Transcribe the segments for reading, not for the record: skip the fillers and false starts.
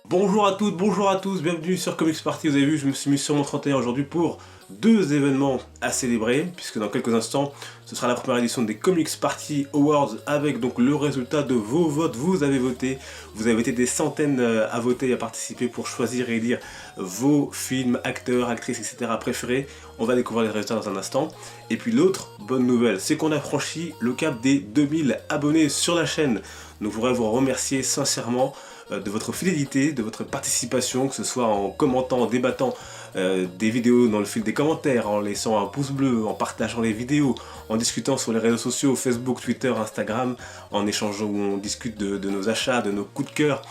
Bonjour à toutes, bonjour à tous, bienvenue sur Comics Party. Vous avez vu, je me suis mis sur mon 31 aujourd'hui pour deux événements à célébrer, puisque dans quelques instants, ce sera la première édition des Comics Party Awards avec donc le résultat de vos votes. Vous avez voté des centaines à voter et à participer pour choisir et élire vos films, acteurs, actrices, etc. préférés. On va découvrir les résultats dans un instant. Et puis l'autre bonne nouvelle, c'est qu'on a franchi le cap des 2000 abonnés sur la chaîne. Donc je voudrais vous remercier sincèrement de votre fidélité, de votre participation, que ce soit en commentant, en débattant des vidéos dans le fil des commentaires, en laissant un pouce bleu, en partageant les vidéos, en discutant sur les réseaux sociaux, Facebook, Twitter, Instagram, en échangeant où on discute de nos achats, de nos coups de cœur,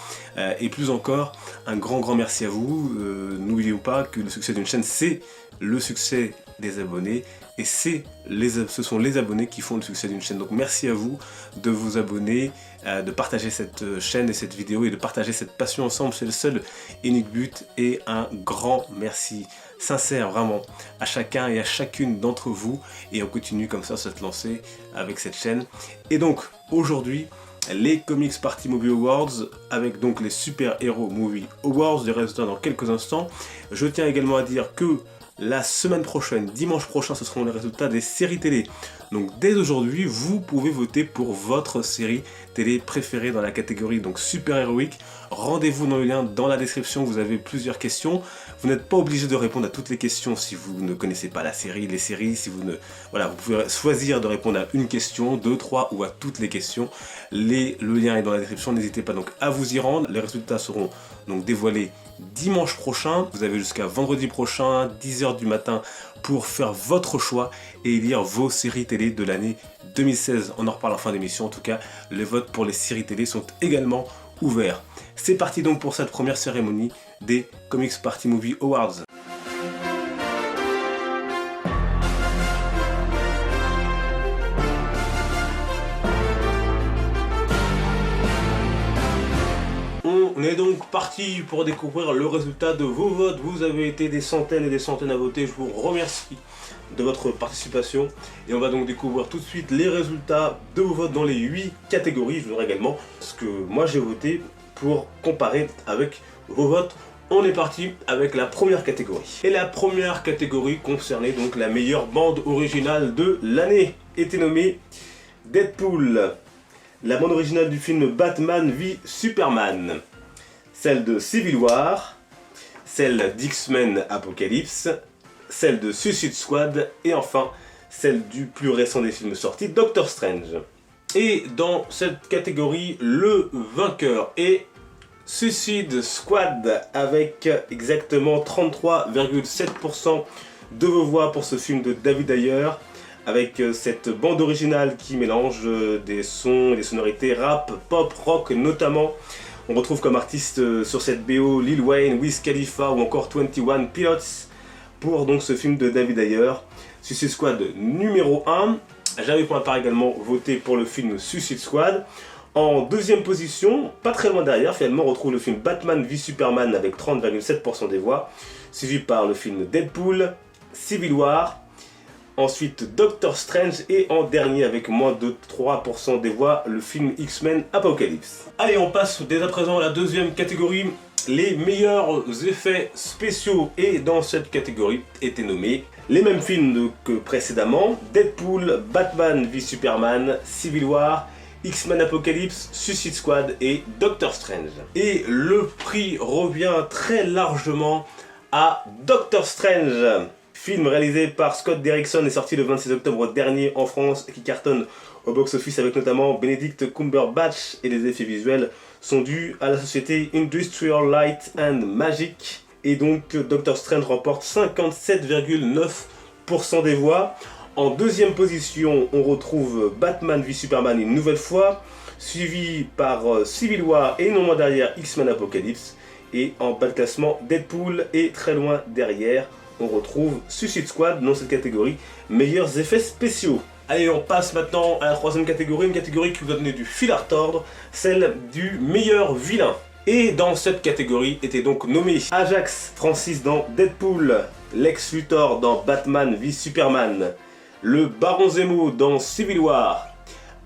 et plus encore, un grand merci à vous. N'oubliez pas que le succès d'une chaîne, c'est le succès des abonnés, et ce sont les abonnés qui font le succès d'une chaîne. Donc merci à vous de vous abonner, de partager cette chaîne et cette vidéo et de partager cette passion ensemble. C'est le seul unique but, et un grand merci sincère vraiment à chacun et à chacune d'entre vous, et on continue comme ça cette lancée avec cette chaîne. Et donc aujourd'hui, les Comics Party Movie Awards avec donc les Super Hero Movie Awards, des résultats dans quelques instants. Je tiens également à dire que la semaine prochaine, dimanche prochain, ce seront les résultats des séries télé. Donc dès aujourd'hui, vous pouvez voter pour votre série télé préférée dans la catégorie donc super héroïque. Rendez-vous dans le lien dans la description, vous avez plusieurs questions. Vous n'êtes pas obligé de répondre à toutes les questions si vous ne connaissez pas la série, les séries, si vous ne... Voilà, vous pouvez choisir de répondre à une question, deux, trois ou à toutes les questions. Le lien est dans la description, n'hésitez pas donc à vous y rendre. Les résultats seront donc dévoilés dimanche prochain. Vous avez jusqu'à vendredi prochain, 10h du matin, pour faire votre choix et élire vos séries télé de l'année 2016. On en reparle en fin d'émission. En tout cas, les votes pour les séries télé sont également ouverts. C'est parti donc pour cette première cérémonie des Comics Party Movie Awards. On est donc parti pour découvrir le résultat de vos votes. Vous avez été des centaines et des centaines à voter. Je vous remercie de votre participation. Et on va donc découvrir tout de suite les résultats de vos votes dans les 8 catégories. Je voudrais également ce que moi j'ai voté pour comparer avec vos votes. On est parti avec la première catégorie. Et la première catégorie concernait donc la meilleure bande originale de l'année. Était nommée Deadpool, la bande originale du film Batman v Superman, celle de Civil War, celle d'X-Men Apocalypse, celle de Suicide Squad et enfin celle du plus récent des films sortis, Doctor Strange. Et dans cette catégorie, le vainqueur est Suicide Squad avec exactement 33,7% de vos voix pour ce film de David Ayer, avec cette bande originale qui mélange des sons et des sonorités rap, pop, rock notamment. On retrouve comme artistes sur cette BO Lil Wayne, Wiz Khalifa ou encore 21 Pilots pour donc ce film de David Ayer. Suicide Squad numéro 1. J'avais pour ma part également voté pour le film Suicide Squad. En deuxième position, pas très loin derrière, finalement on retrouve le film Batman v Superman avec 30,7% des voix, suivi par le film Deadpool, Civil War, ensuite Doctor Strange et en dernier avec moins de 3% des voix, le film X-Men Apocalypse. Allez, on passe dès à présent à la deuxième catégorie, les meilleurs effets spéciaux, et dans cette catégorie étaient nommés les mêmes films que précédemment, Deadpool, Batman v Superman, Civil War, X-Men Apocalypse, Suicide Squad et Doctor Strange. Et le prix revient très largement à Doctor Strange, film réalisé par Scott Derrickson et sorti le 26 octobre dernier en France, qui cartonne au box-office avec notamment Benedict Cumberbatch, et les effets visuels sont dus à la société Industrial Light and Magic. Et donc Doctor Strange remporte 57,9% des voix. En deuxième position, on retrouve Batman v Superman une nouvelle fois, suivi par Civil War et non moins derrière X-Men Apocalypse. Et en bas de classement, Deadpool, et très loin derrière, on retrouve Suicide Squad dans cette catégorie meilleurs effets spéciaux. Allez, on passe maintenant à la troisième catégorie, une catégorie qui vous a donné du fil à retordre, celle du meilleur vilain. Et dans cette catégorie étaient donc nommés Ajax Francis dans Deadpool, Lex Luthor dans Batman v Superman, le Baron Zemo dans Civil War,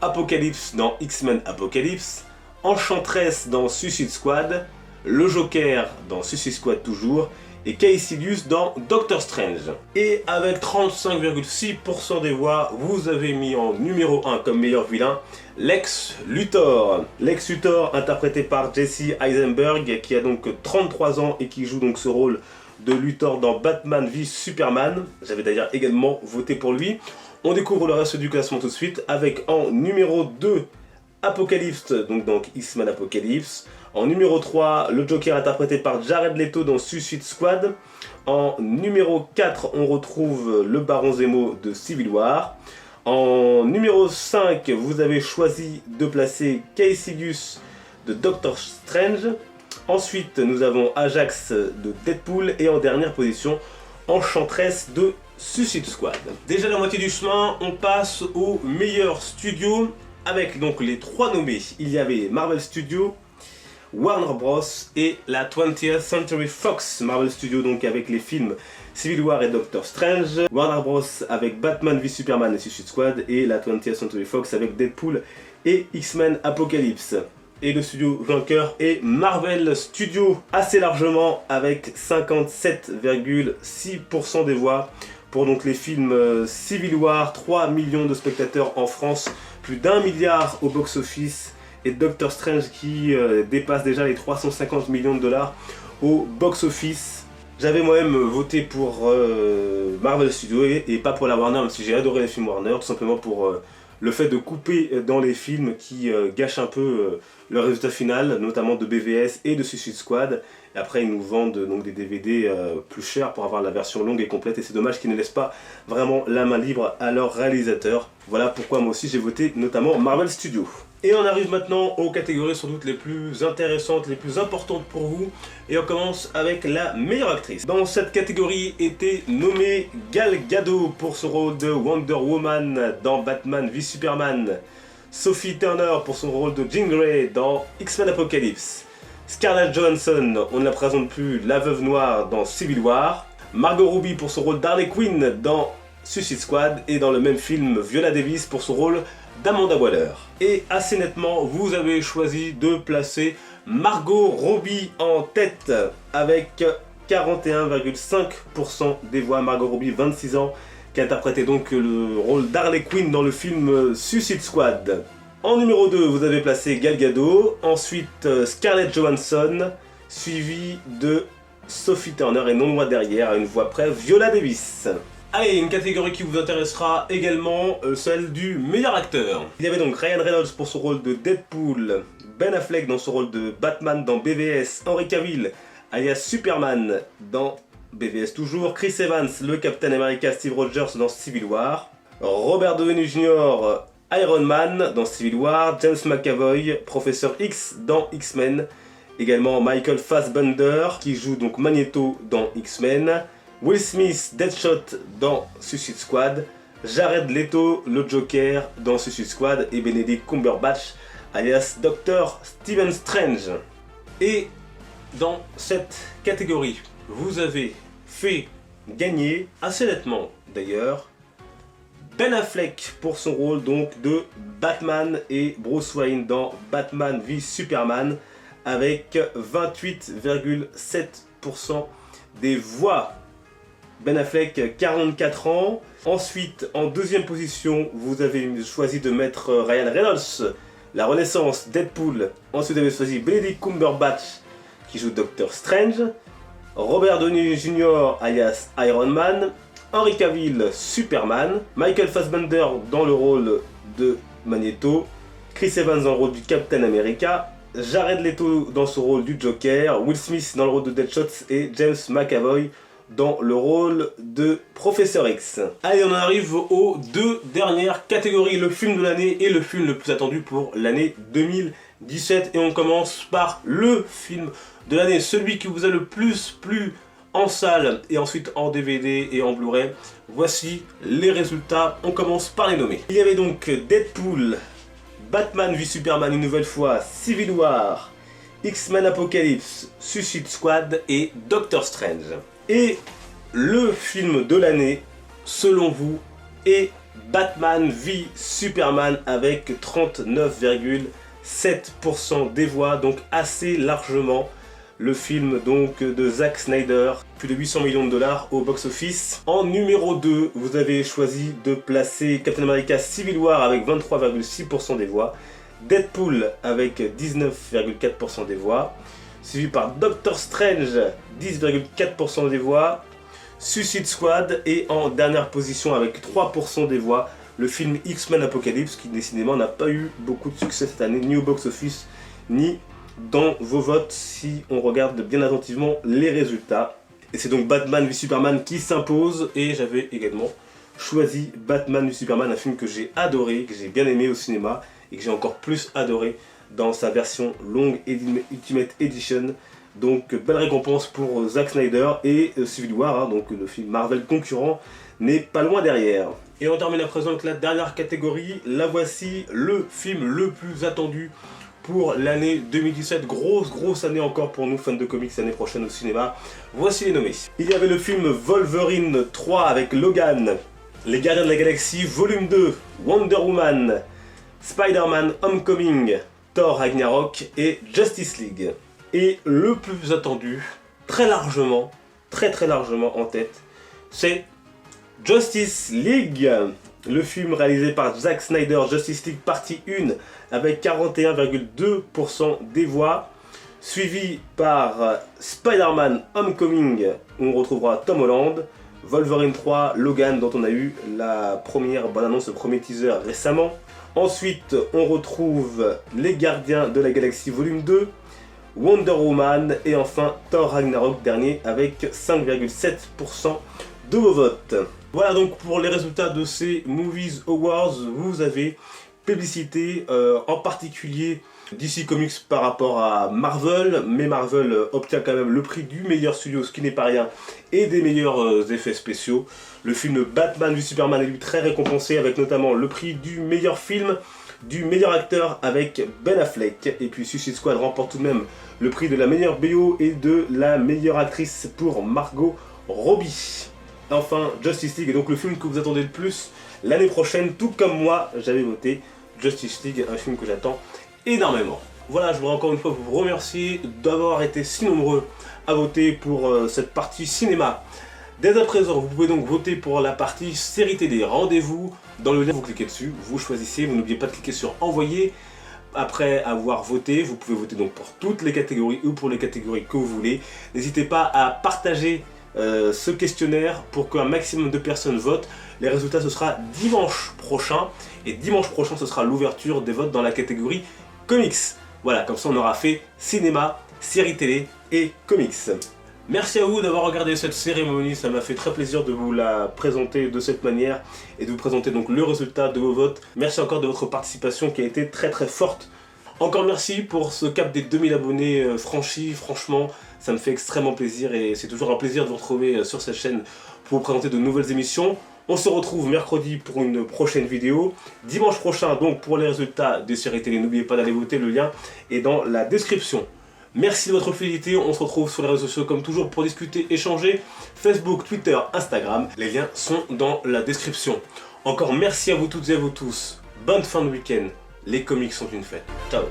Apocalypse dans X-Men Apocalypse, Enchantress dans Suicide Squad, le Joker dans Suicide Squad toujours, et Caecilius dans Doctor Strange. Et avec 35,6% des voix, vous avez mis en numéro 1 comme meilleur vilain Lex Luthor. Lex Luthor interprété par Jesse Eisenberg qui a donc 33 ans et qui joue donc ce rôle de Luthor dans Batman v Superman. J'avais d'ailleurs également voté pour lui. On découvre le reste du classement tout de suite avec en numéro 2 Apocalypse, donc X-Men Apocalypse. En numéro 3, le Joker interprété par Jared Leto dans Suicide Squad. En numéro 4, on retrouve le Baron Zemo de Civil War. En numéro 5, vous avez choisi de placer Caecilius de Doctor Strange. Ensuite, nous avons Ajax de Deadpool. Et en dernière position, Enchantress de Suicide Squad. Déjà la moitié du chemin, on passe au meilleur studio. Avec donc les 3 nommés, il y avait Marvel Studios, Warner Bros et la 20th Century Fox. Marvel Studios donc avec les films Civil War et Doctor Strange, Warner Bros avec Batman v Superman et Suicide Squad, et la 20th Century Fox avec Deadpool et X-Men Apocalypse. Et le studio vainqueur est Marvel Studios, assez largement avec 57,6% des voix pour donc les films Civil War, 3 millions de spectateurs en France, plus d'1 milliard au box-office, et Doctor Strange qui dépasse déjà les 350 millions de dollars au box-office. J'avais moi-même voté pour Marvel Studios et pas pour la Warner, même si j'ai adoré les films Warner, tout simplement pour le fait de couper dans les films qui gâchent un peu le résultat final, notamment de BVS et de Suicide Squad. Et après ils nous vendent donc des DVD plus chers pour avoir la version longue et complète, et c'est dommage qu'ils ne laissent pas vraiment la main libre à leurs réalisateurs. Voilà pourquoi moi aussi j'ai voté notamment Marvel Studios. Et on arrive maintenant aux catégories sans doute les plus intéressantes, les plus importantes pour vous. Et on commence avec la meilleure actrice. Dans cette catégorie était nommée Gal Gadot pour son rôle de Wonder Woman dans Batman v Superman, Sophie Turner pour son rôle de Jean Grey dans X-Men Apocalypse, Scarlett Johansson, on ne la présente plus, la Veuve Noire dans Civil War, Margot Robbie pour son rôle d'Harley Quinn dans Suicide Squad, et dans le même film Viola Davis pour son rôle d'Amanda Waller. Et assez nettement, vous avez choisi de placer Margot Robbie en tête avec 41,5% des voix. Margot Robbie, 26 ans, qui interprétait donc le rôle d'Harley Quinn dans le film Suicide Squad. En numéro 2, vous avez placé Gal Gadot, ensuite Scarlett Johansson, suivi de Sophie Turner, et non loin derrière, à une voix près, Viola Davis. Allez, une catégorie qui vous intéressera également, celle du meilleur acteur. Il y avait donc Ryan Reynolds pour son rôle de Deadpool, Ben Affleck dans son rôle de Batman dans BVS, Henry Cavill alias Superman dans BVS toujours, Chris Evans, le Captain America Steve Rogers dans Civil War, Robert Downey Jr. Iron Man dans Civil War, James McAvoy, Professeur X dans X-Men, également Michael Fassbender qui joue donc Magneto dans X-Men, Will Smith, Deadshot dans Suicide Squad, Jared Leto, le Joker dans Suicide Squad, et Benedict Cumberbatch alias Dr. Stephen Strange. Et dans cette catégorie, vous avez fait gagner, assez nettement d'ailleurs, Ben Affleck pour son rôle donc de Batman et Bruce Wayne dans Batman v Superman avec 28,7% des voix. Ben Affleck, 44 ans. Ensuite, en deuxième position, vous avez choisi de mettre Ryan Reynolds, la Renaissance, Deadpool. Ensuite, vous avez choisi Benedict Cumberbatch, qui joue Doctor Strange. Robert Downey Jr. alias Iron Man. Henry Cavill, Superman. Michael Fassbender dans le rôle de Magneto. Chris Evans dans le rôle du Captain America. Jared Leto dans son rôle du Joker. Will Smith dans le rôle de Deadshot. Et James McAvoy dans le rôle de Professeur X. Allez, on arrive aux deux dernières catégories, le film de l'année et le film le plus attendu pour l'année 2017. Et on commence par le film de l'année, celui qui vous a le plus plu en salle et ensuite en DVD et en Blu-ray. Voici les résultats, on commence par les nommer. Il y avait donc Deadpool, Batman v Superman une nouvelle fois, Civil War, X-Men Apocalypse, Suicide Squad et Doctor Strange. Et le film de l'année, selon vous, est Batman v Superman avec 39,7% des voix, donc assez largement. Le film donc de Zack Snyder, plus de 800 millions de dollars au box-office. En numéro 2, vous avez choisi de placer Captain America Civil War avec 23,6% des voix, Deadpool avec 19,4% des voix, suivi par Doctor Strange, 10,4% des voix, Suicide Squad et en dernière position avec 3% des voix, le film X-Men Apocalypse qui décidément n'a pas eu beaucoup de succès cette année, ni au box-office, ni dans vos votes si on regarde bien attentivement les résultats. Et c'est donc Batman v Superman qui s'impose et j'avais également choisi Batman v Superman, un film que j'ai adoré, que j'ai bien aimé au cinéma et que j'ai encore plus adoré dans sa version longue Ultimate Edition. Donc belle récompense pour Zack Snyder et Civil War, hein, donc le film Marvel concurrent n'est pas loin derrière. Et on termine à présent avec la dernière catégorie, la voici, le film le plus attendu pour l'année 2017, grosse année encore pour nous fans de comics l'année prochaine au cinéma. Voici les nommés. Il y avait le film Wolverine 3 avec Logan, Les Gardiens de la Galaxie Volume 2, Wonder Woman, Spider-Man Homecoming, Thor Ragnarok et Justice League. Et le plus attendu, très largement en tête, c'est Justice League. Le film réalisé par Zack Snyder, Justice League partie 1 avec 41,2% des voix, suivi par Spider-Man Homecoming où on retrouvera Tom Holland, Wolverine 3, Logan dont on a eu la première bande-annonce, le premier teaser récemment. Ensuite on retrouve Les Gardiens de la Galaxie Volume 2, Wonder Woman et enfin Thor Ragnarok dernier avec 5,7% de vos votes. Voilà donc pour les résultats de ces Movies Awards, vous avez publicité en particulier DC Comics par rapport à Marvel, mais Marvel obtient quand même le prix du meilleur studio, ce qui n'est pas rien, et des meilleurs effets spéciaux. Le film Batman v Superman est lui très récompensé avec notamment le prix du meilleur film, du meilleur acteur avec Ben Affleck, et puis Suicide Squad remporte tout de même le prix de la meilleure BO et de la meilleure actrice pour Margot Robbie. Enfin, Justice League est donc le film que vous attendez le plus l'année prochaine, tout comme moi, j'avais voté Justice League, un film que j'attends énormément. Voilà, je voudrais encore une fois vous remercier d'avoir été si nombreux à voter pour cette partie cinéma. Dès à présent, vous pouvez donc voter pour la partie série télé. Rendez-vous dans le lien, vous cliquez dessus, vous choisissez, vous n'oubliez pas de cliquer sur envoyer. Après avoir voté, vous pouvez voter donc pour toutes les catégories ou pour les catégories que vous voulez. N'hésitez pas à partager ce questionnaire pour qu'un maximum de personnes votent. Les résultats ce sera dimanche prochain et dimanche prochain ce sera l'ouverture des votes dans la catégorie comics. Voilà, comme ça on aura fait cinéma, série télé et comics. Merci à vous d'avoir regardé cette cérémonie, ça m'a fait très plaisir de vous la présenter de cette manière et de vous présenter donc le résultat de vos votes. Merci encore de votre participation qui a été très forte. Encore merci pour ce cap des 2000 abonnés franchis, franchement ça me fait extrêmement plaisir et c'est toujours un plaisir de vous retrouver sur cette chaîne pour vous présenter de nouvelles émissions. On se retrouve mercredi pour une prochaine vidéo, dimanche prochain donc pour les résultats des séries télé, n'oubliez pas d'aller voter, le lien est dans la description. Merci de votre fidélité, on se retrouve sur les réseaux sociaux comme toujours pour discuter, échanger, Facebook, Twitter, Instagram, les liens sont dans la description. Encore merci à vous toutes et à vous tous, bonne fin de week-end, les comics sont une fête, ciao.